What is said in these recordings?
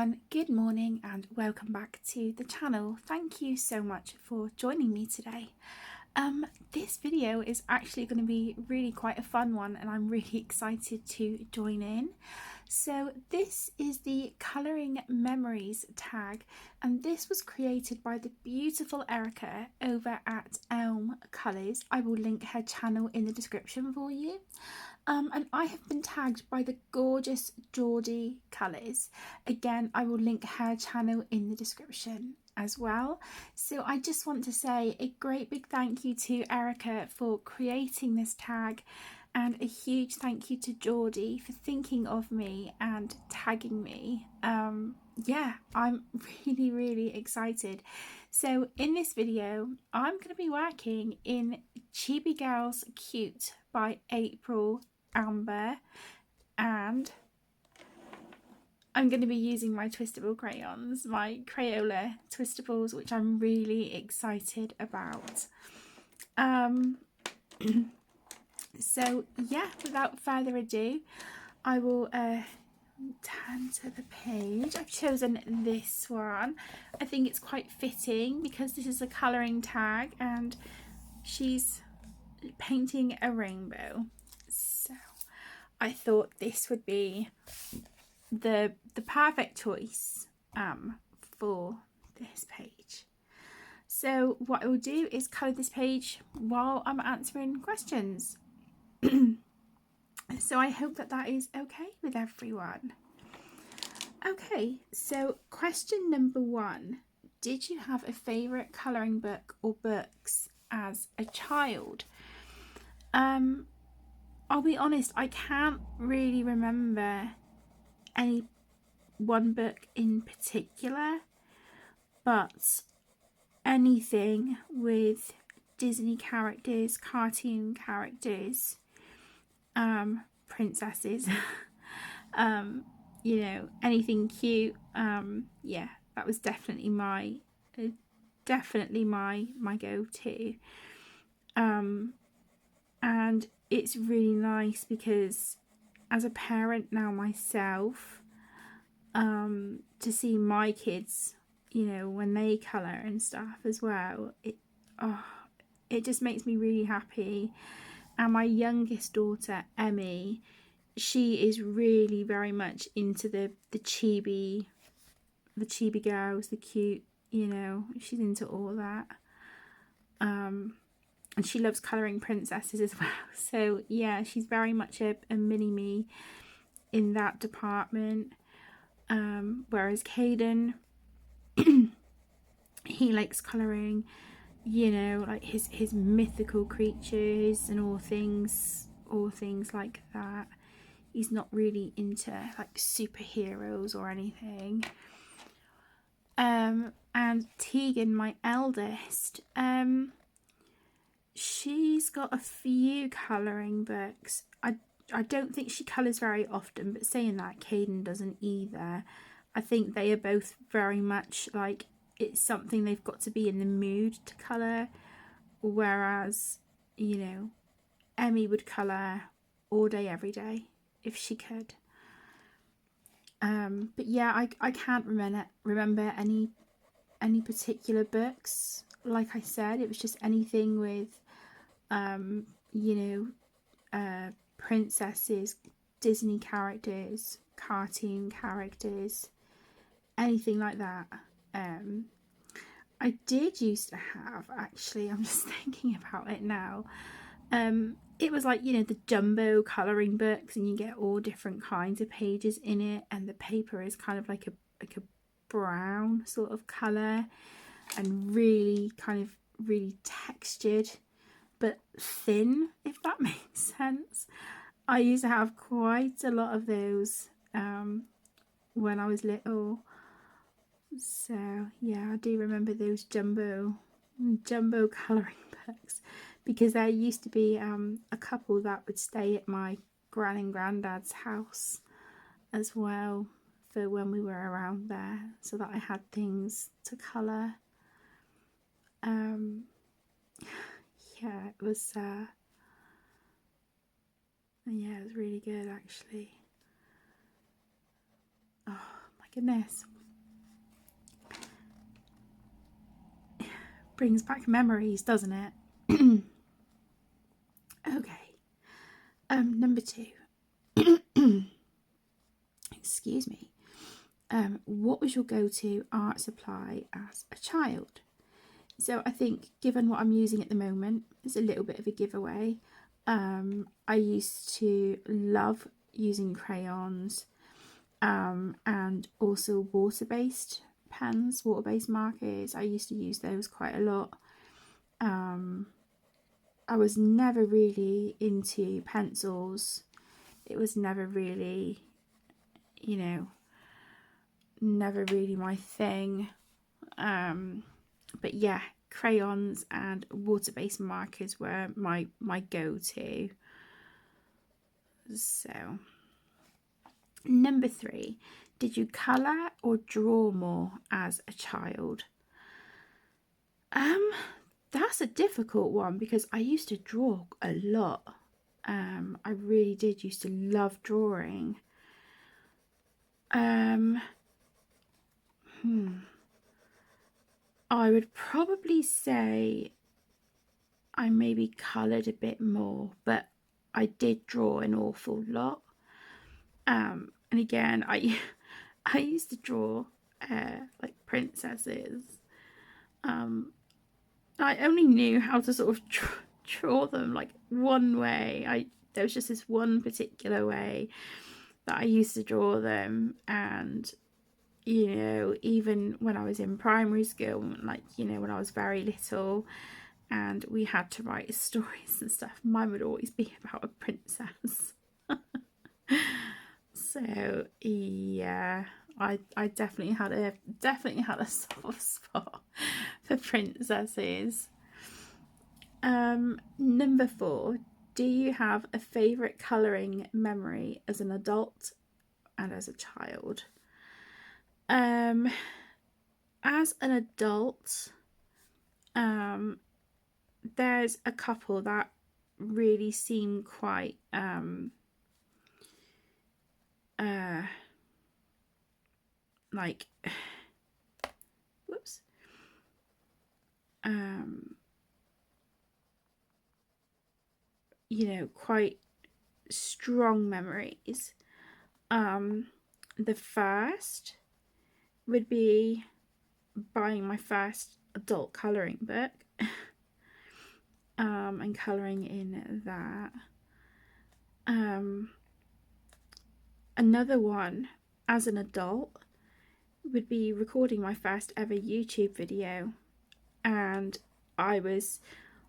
everyone, good morning and welcome back to the channel. Thank you so much for joining me today. This video is actually going to be really quite a fun one and I'm really excited to join in. So this is the Colouring Memories tag and this was created by the beautiful Erica over at Elm Colors. I will link her channel in the description for you. And I have been tagged by the gorgeous Geordie Colours. Again, I will link her channel in the description as well. So I just want to say a great big thank you to Erica for creating this tag and a huge thank you to Geordie for thinking of me and tagging me. Yeah, I'm really excited. So in this video, I'm going to be working in Chibi Girls Cute by April Amber, and I'm going to be using my twistable crayons, my Crayola twistables, which I'm really excited about. So yeah, without further ado, I will turn to the page. I've chosen this one. I think it's quite fitting because this is a colouring tag and she's painting a rainbow. So I thought this would be the perfect choice for this page. So what I will do is colour this page while I'm answering questions. So I hope that that is okay with everyone. Okay, so question number 1. Did you have a favourite colouring book or books as a child? I'll be honest, I can't really remember any one book in particular, but anything with Disney characters, cartoon characters, princesses, you know, anything cute, yeah, that was definitely my go-to. And it's really nice because as a parent now myself, to see my kids, you know, when they colour and stuff as well, it just makes me really happy. And my youngest daughter Emmy, she is really very much into the chibi girls, the cute, you know, she's into all that. And she loves colouring princesses as well. So yeah, she's very much a mini me in that department. Whereas Caden, he likes colouring, you know, like his mythical creatures and all things like that. He's not really into like superheroes or anything. And Tegan, my eldest, she's got a few colouring books. I don't think she colours very often, but saying that, Caden doesn't either. I think they are both very much like it's something they've got to be in the mood to colour, whereas, you know, Emmy would colour all day every day if she could. But yeah, I can't remember any particular books. Like I said, it was just anything with you know, princesses, Disney characters, cartoon characters, anything like that. I did used to have, actually, I'm just thinking about it now, it was like, you know, the jumbo colouring books and you get all different kinds of pages in it and the paper is kind of like a brown sort of colour and really textured but thin, if that makes sense. I used to have quite a lot of those when I was little. So yeah, I do remember those jumbo colouring books because there used to be a couple that would stay at my gran and granddad's house as well for when we were around there, so that I had things to colour. Yeah, it was yeah, it was really good actually. Oh my goodness, Brings back memories, doesn't it? Okay. Number 2. Excuse me. What was your go-to art supply as a child? So I think, given what I'm using at the moment, it's a little bit of a giveaway. I used to love using crayons, and also water-based pens, water-based markers. I used to use those quite a lot. I was never really into pencils. It was never really, never really my thing. But yeah, crayons and water-based markers were my go-to. So, number 3, did you colour or draw more as a child? That's a difficult one because I used to draw a lot. I really did used to love drawing. I would probably say I maybe coloured a bit more, but I did draw an awful lot. And again, I used to draw like princesses. I only knew how to sort of draw them like one way. There was just this one particular way that I used to draw them, and even when I was in primary school, like when I was very little and we had to write stories and stuff, mine would always be about a princess. So yeah, I definitely had a soft spot for princesses. Number 4, do you have a favourite colouring memory as an adult and as a child? As an adult, there's a couple that really seem quite like whoops quite strong memories. The first would be buying my first adult colouring book, and colouring in that. Another one as an adult would be recording my first ever YouTube video, and I was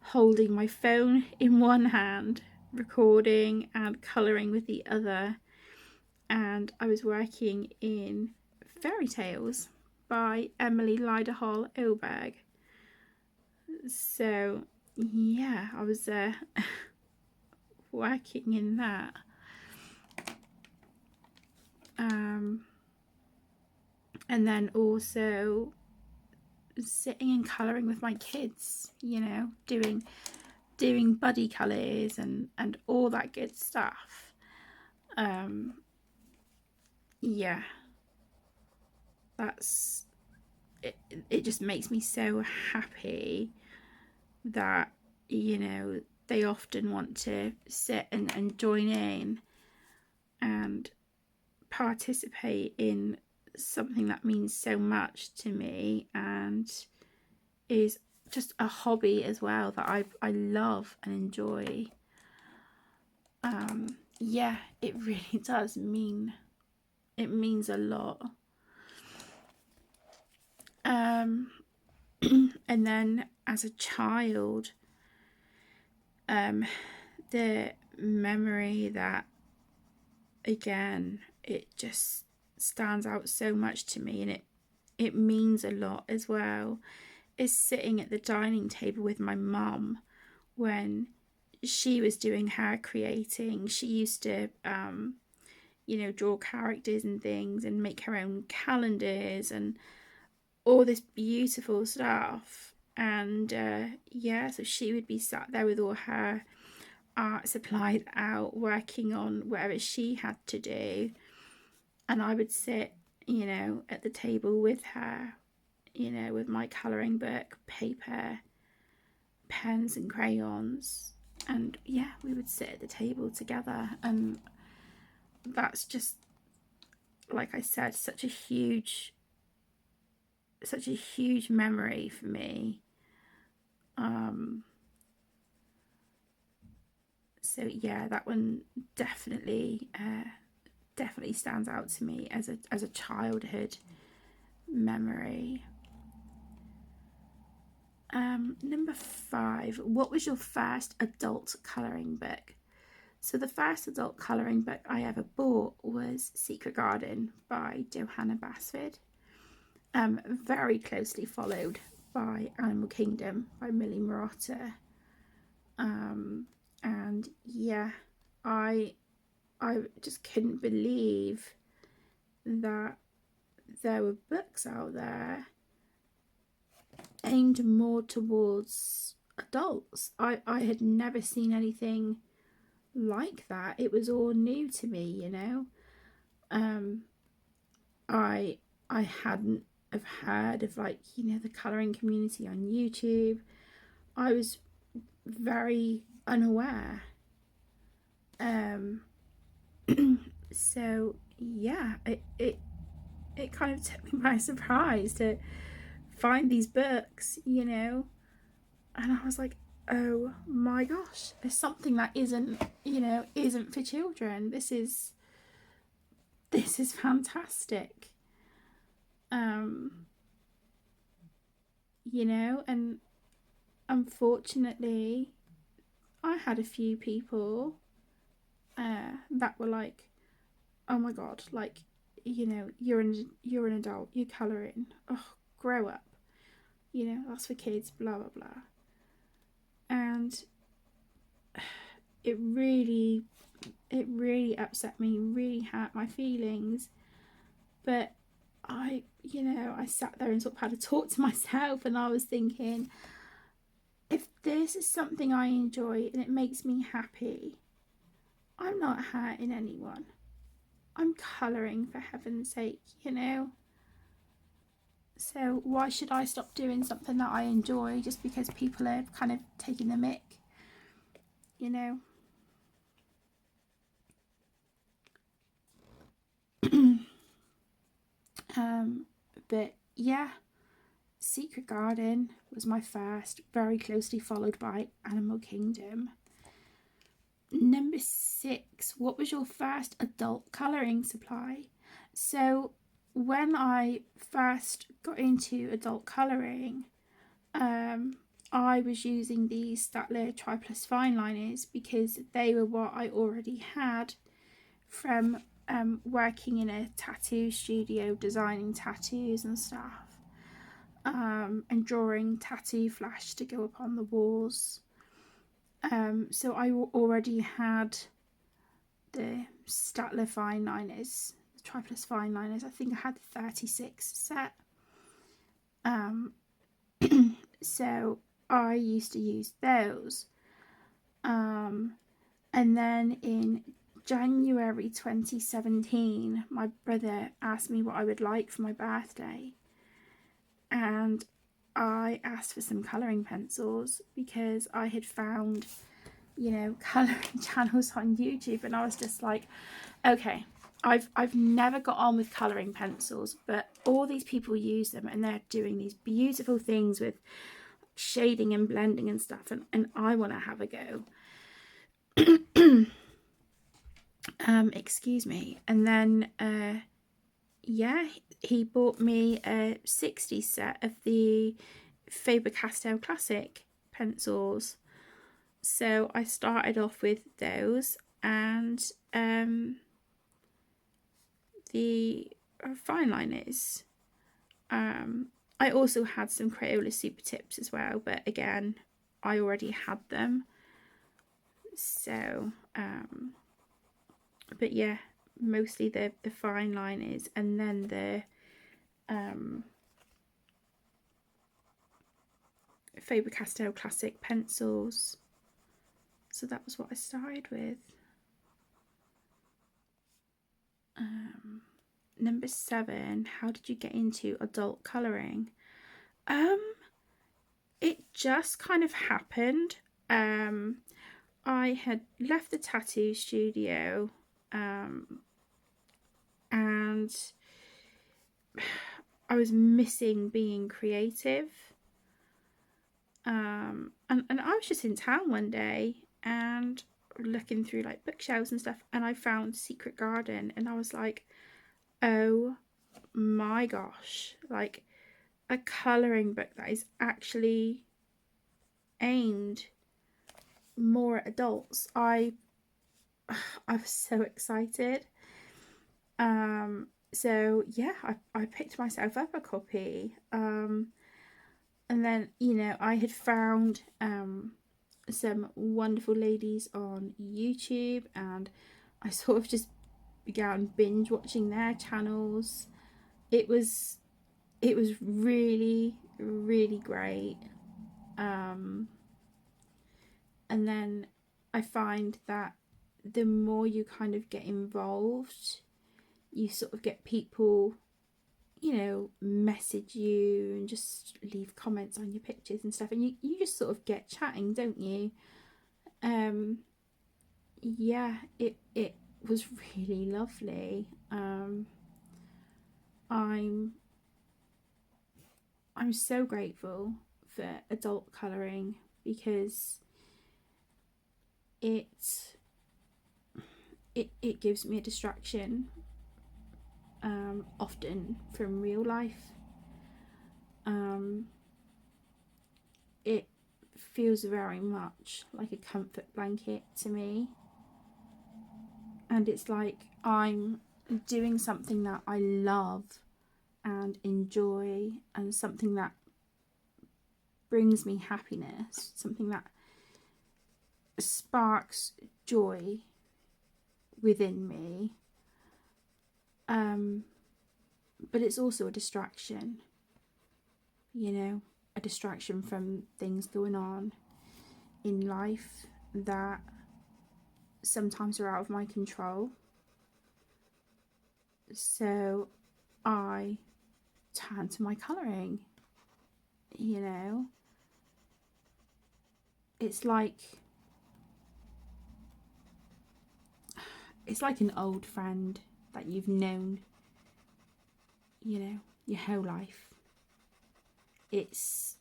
holding my phone in one hand, recording and colouring with the other, and I was working in Fairy Tales by Emily Lyderhall Oberg. So yeah, I was working in that. And then also sitting and colouring with my kids, doing buddy colours and all that good stuff. Yeah, that's it. It just makes me so happy that they often want to sit and join in and participate in something that means so much to me and is just a hobby as well that I love and enjoy. Yeah, it really does means a lot. And then as a child, the memory that, again, it just stands out so much to me, and it means a lot as well, is sitting at the dining table with my mum when she was doing her creating. She used to draw characters and things and make her own calendars and all this beautiful stuff. And so she would be sat there with all her art supplies out, working on whatever she had to do, and I would sit at the table with her, you know, with my colouring book, paper, pens and crayons, and yeah, we would sit at the table together, and that's just, like I said, such a huge memory for me. So yeah, that one definitely stands out to me as a childhood memory. Number 5, what was your first adult colouring book? So the first adult colouring book I ever bought was Secret Garden by Johanna Basford, very closely followed by Animal Kingdom by Millie Marotta. And yeah, I just couldn't believe that there were books out there aimed more towards adults. I had never seen anything like that. It was all new to me, you know. I hadn't have heard of, like, you know, the colouring community on YouTube. I was very unaware. So yeah, it kind of took me by surprise to find these books, you know, and I was like, oh my gosh, there's something that isn't, you know, isn't for children. This is fantastic. You know, and unfortunately I had a few people that were like, oh my god, like, you know, you're an adult, you're colouring, oh, grow up, you know, that's for kids, blah blah blah. And it really upset me, really hurt my feelings. But I sat there and sort of had to talk to myself, and I was thinking, if this is something I enjoy and it makes me happy, I'm not hurting anyone. I'm colouring, for heaven's sake, you know. So why should I stop doing something that I enjoy just because people are kind of taking the mick, you know? But yeah, Secret Garden was my first, very closely followed by Animal Kingdom. Number 6, what was your first adult colouring supply? So when I first got into adult colouring, I was using these Staedtler Tri-Plus fine liners because they were what I already had from working in a tattoo studio, designing tattoos and stuff, and drawing tattoo flash to go up on the walls. So I already had the Staedtler fine liners, the Tri-Plus fine liners. I think I had the 36 set. So I used to use those. And then in January 2017, my brother asked me what I would like for my birthday, and I asked for some colouring pencils because I had found, you know, colouring channels on YouTube, and I was just like, okay, I've never got on with colouring pencils, but all these people use them and they're doing these beautiful things with shading and blending and stuff, and I want to have a go. Excuse me. And then yeah, he bought me a 60 set of the Faber-Castell Classic pencils. So I started off with those, and the fine liners. I also had some Crayola Super Tips as well, but again, I already had them. So but yeah, mostly the fine liners, and then the Faber-Castell Classic pencils. So that was what I started with. Number 7, how did you get into adult colouring? Um, it just kind of happened. I had left the tattoo studio, and I was missing being creative. And I was just in town one day and looking through like bookshelves and stuff, and I found Secret Garden, and I was like, oh my gosh, like a colouring book that is actually aimed more at adults. I was so excited. So yeah, I picked myself up a copy. And then, you know, I had found some wonderful ladies on YouTube, and I sort of just began binge watching their channels. It was really, really great. And then I find that the more you kind of get involved, you sort of get people, you know, message you and just leave comments on your pictures and stuff, and you just sort of get chatting, don't you? Yeah, it was really lovely. I'm so grateful for adult colouring, because it it gives me a distraction, often from real life. It feels very much like a comfort blanket to me, and it's like I'm doing something that I love and enjoy, and something that brings me happiness, something that sparks joy within me. But it's also a distraction, you know, a distraction from things going on in life that sometimes are out of my control. So I turn to my colouring, you know. It's like an old friend that you've known, you know, your whole life. It's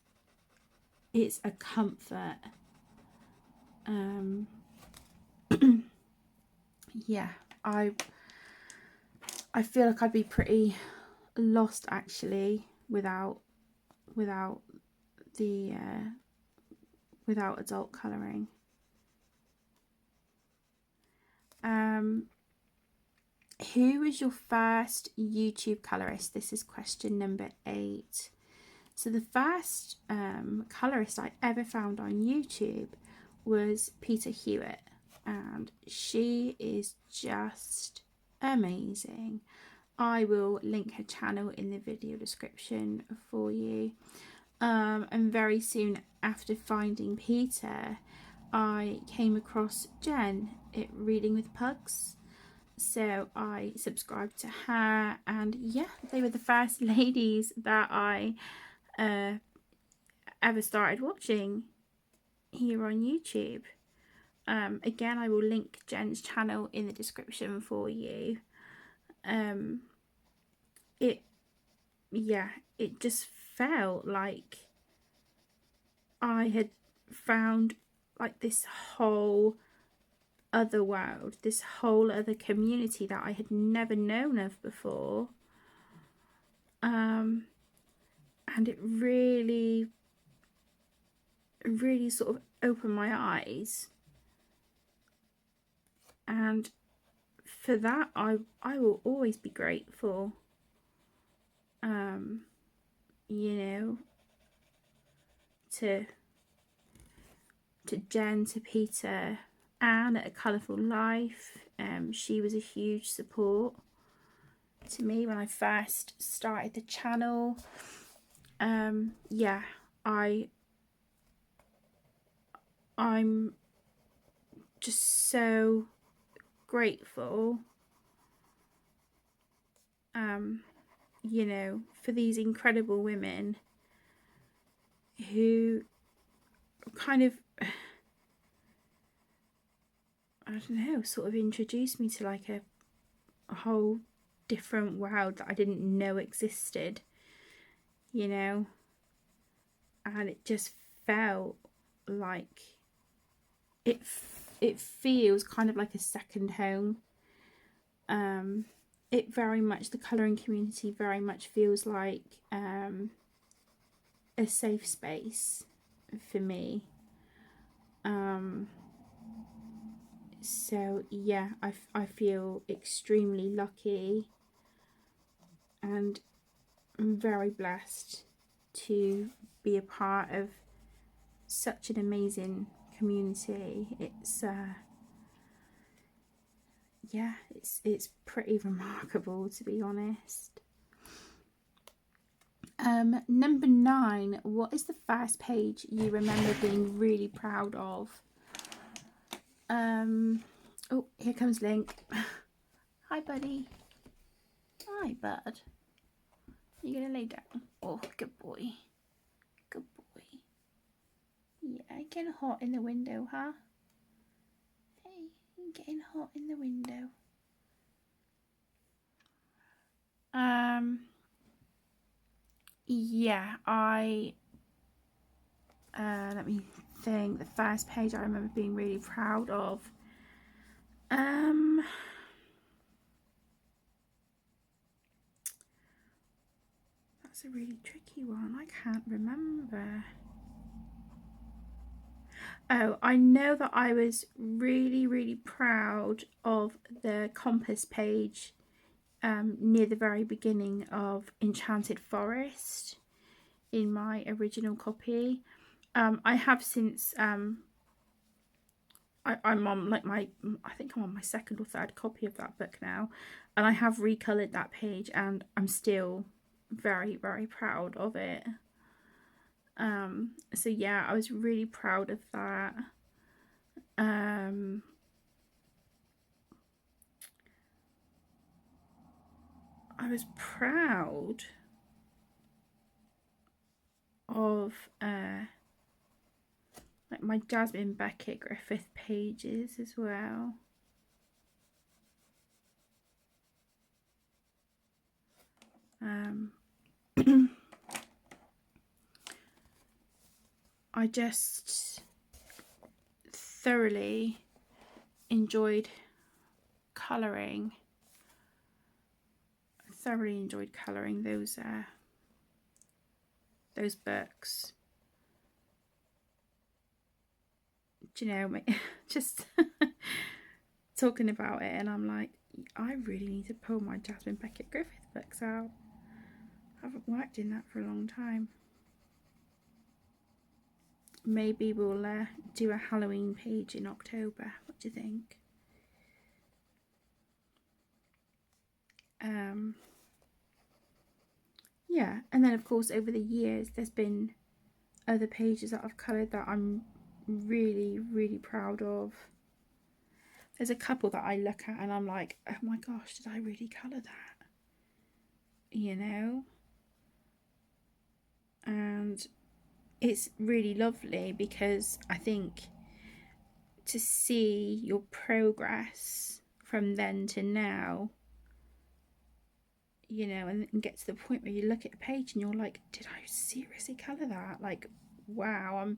a comfort. Yeah, I feel like I'd be pretty lost actually without the without adult colouring. Who was your first YouTube colourist? This is question number 8. So the first colourist I ever found on YouTube was Peter Hewitt, and she is just amazing. I will link her channel in the video description for you. And very soon after finding Peter, I came across Jen at Reading with Pugs. So I subscribed to her, and yeah, they were the first ladies that I ever started watching here on YouTube. Again, I will link Jen's channel in the description for you. It just felt like I had found like this whole other world, this whole other community that I had never known of before. And it really sort of opened my eyes, and for that I will always be grateful. You know, to Jen, to Peter, Anne at A Colourful Life. She was a huge support to me when I first started the channel. Yeah, I'm just so grateful, you know, for these incredible women who kind of, I don't know, sort of introduced me to like a whole different world that I didn't know existed, you know, and it just felt like it feels kind of like a second home. It very much, the colouring community very much feels like a safe space for me. So yeah, I feel extremely lucky and I'm very blessed to be a part of such an amazing community. It's yeah, it's pretty remarkable, to be honest. Number 9, what is the first page you remember being really proud of? Oh, here comes Link. Hi, buddy. Hi, bud. You gonna lay down? Oh, good boy. Good boy. Yeah, getting hot in the window, huh? Hey, getting hot in the window. Yeah, let me think. The first page I remember being really proud of. That's a really tricky one. I can't remember. Oh, I know that I was really proud of the compass page near the very beginning of Enchanted Forest in my original copy. I have since I'm on like I think I'm on my second or third copy of that book now, and I have recoloured that page and I'm still very proud of it. So yeah, I was really proud of that. I was proud of like my Jasmine Beckett Griffith pages as well. I just thoroughly enjoyed colouring. Those books. Do you know, just talking about it, and I'm like, I really need to pull my Jasmine Beckett Griffith books out. I haven't worked in that for a long time. Maybe we'll do a Halloween page in October. What do you think? Yeah, and then of course over the years there's been other pages that I've coloured that I'm really proud of. There's a couple that I look at and I'm like, oh my gosh, did I really colour that? You know? And it's really lovely because I think to see your progress from then to now, you know, and get to the point where you look at a page and you're like, did I seriously colour that? Like, wow,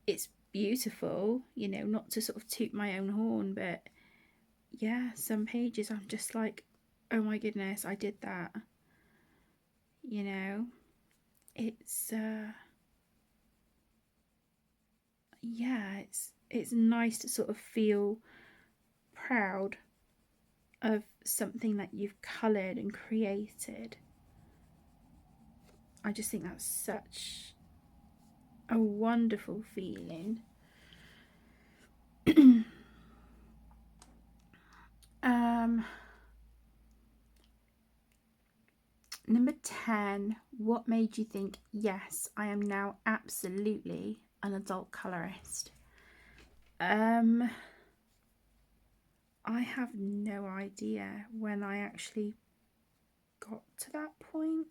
it's beautiful, you know, not to sort of toot my own horn, but yeah, some pages I'm just like, oh my goodness, I did that. You know, it's yeah, it's nice to sort of feel proud of something that you've coloured and created. I just think that's such a wonderful feeling. Number 10, what made you think, yes, I am now absolutely an adult colorist? I have no idea when I actually got to that point.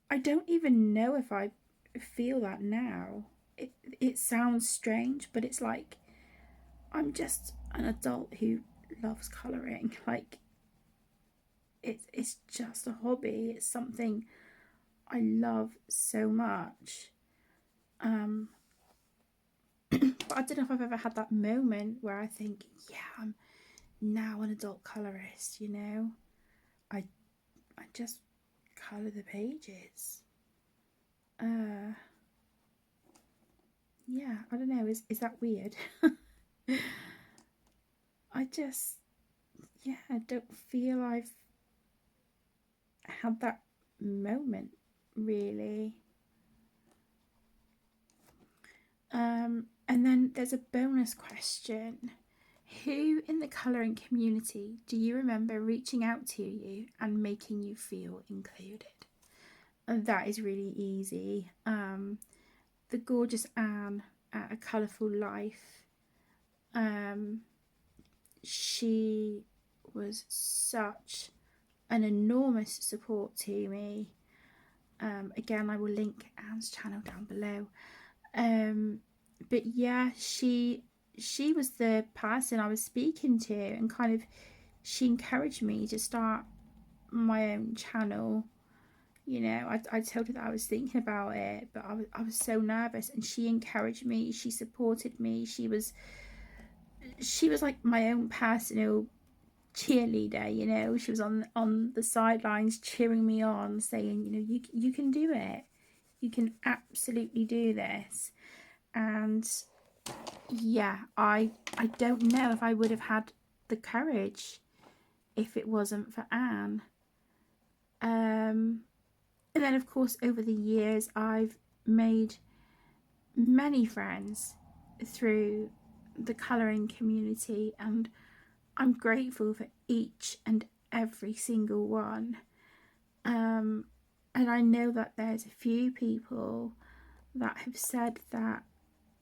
I don't even know if I feel that now. It sounds strange, but it's like I'm just an adult who loves colouring. Like it's just a hobby. It's something I love so much. But I don't know if I've ever had that moment where I think, yeah, I'm now an adult colorist, you know? I just colour the pages. Yeah, I don't know, is that weird? I just, yeah, I don't feel I've had that moment really. And then there's a bonus question. Who in the colouring community do you remember reaching out to you and making you feel included? And that is really easy. The gorgeous Anne at A Colourful Life. She was such an enormous support to me. Again, I will link Anne's channel down below. But yeah, she was the person I was speaking to, and kind of she encouraged me to start my own channel. You know, I told her that I was thinking about it, but I was so nervous, and she encouraged me, she supported me, she was like my own personal cheerleader, you know. She was on the sidelines cheering me on, saying, you know, you can do it, you can absolutely do this. And yeah, I don't know if I would have had the courage if it wasn't for Anne. And then of course over the years I've made many friends through the colouring community, and I'm grateful for each and every single one. And I know that there's a few people that have said that,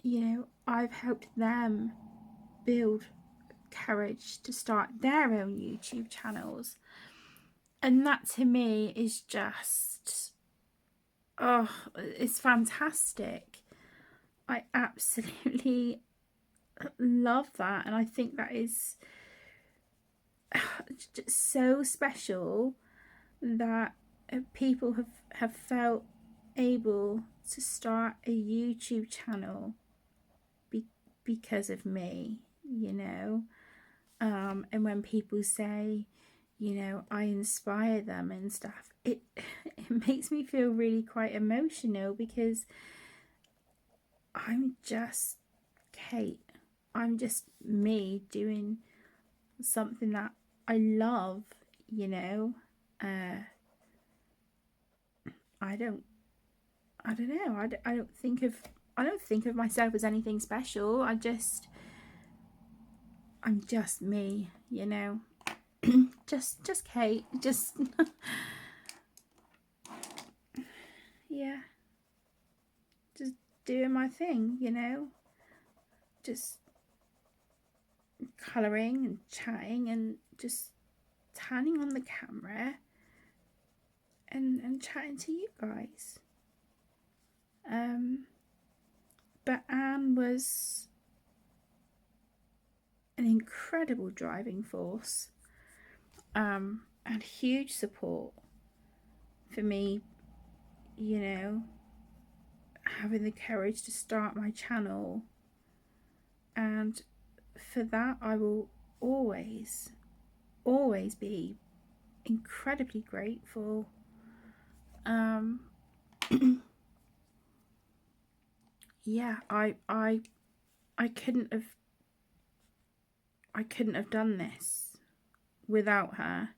you know, I've helped them build courage to start their own YouTube channels. And that to me is just, oh, it's fantastic. I absolutely love that, and I think that is just so special that people have felt able to start a YouTube channel because of me, you know. And when people say, you know, I inspire them and stuff, it makes me feel really quite emotional, because I'm just Kate. I'm just me doing something that I love, you know. I don't know. I don't think of myself as anything special. I'm just me, you know. just Kate, just yeah, just doing my thing, you know. Just colouring and chatting and just turning on the camera and chatting to you guys. But Anne was an incredible driving force, and huge support for me, you know, having the courage to start my channel. And for that I will always be incredibly grateful. Yeah, I couldn't have done this without her.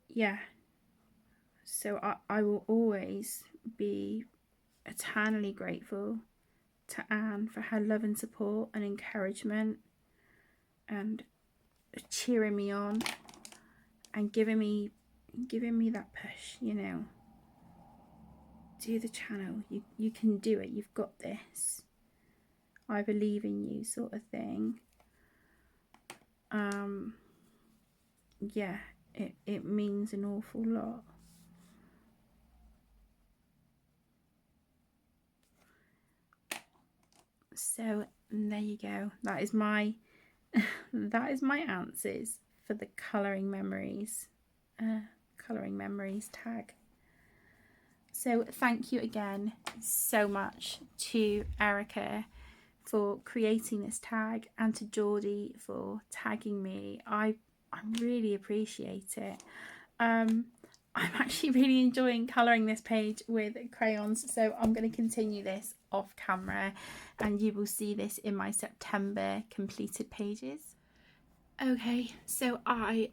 Yeah, so I will always be eternally grateful to Anne for her love and support and encouragement and cheering me on and giving me that push, you know. Do the channel, you can do it, you've got this, I believe in you, sort of thing. yeah, it means an awful lot. So there you go. That is my that is my answers for the colouring memories tag. So thank you again so much to Erica for creating this tag, and to Geordie for tagging me. I really appreciate it. I'm actually really enjoying colouring this page with crayons, so I'm going to continue this off camera, and you will see this in my September completed pages. Okay, so I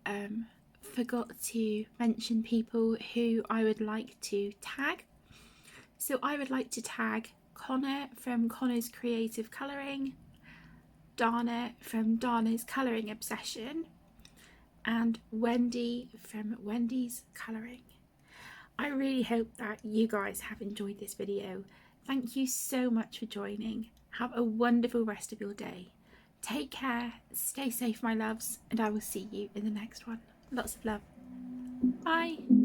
forgot to mention people who I would like to tag. So I would like to tag Connor from Connor's Creative Colouring, Dana from Dana's Colouring Obsession, and Wendy from Wendy's Colouring. I really hope that you guys have enjoyed this video. Thank you so much for joining. Have a wonderful rest of your day. Take care, stay safe my loves, and I will see you in the next one. Lots of love. Bye.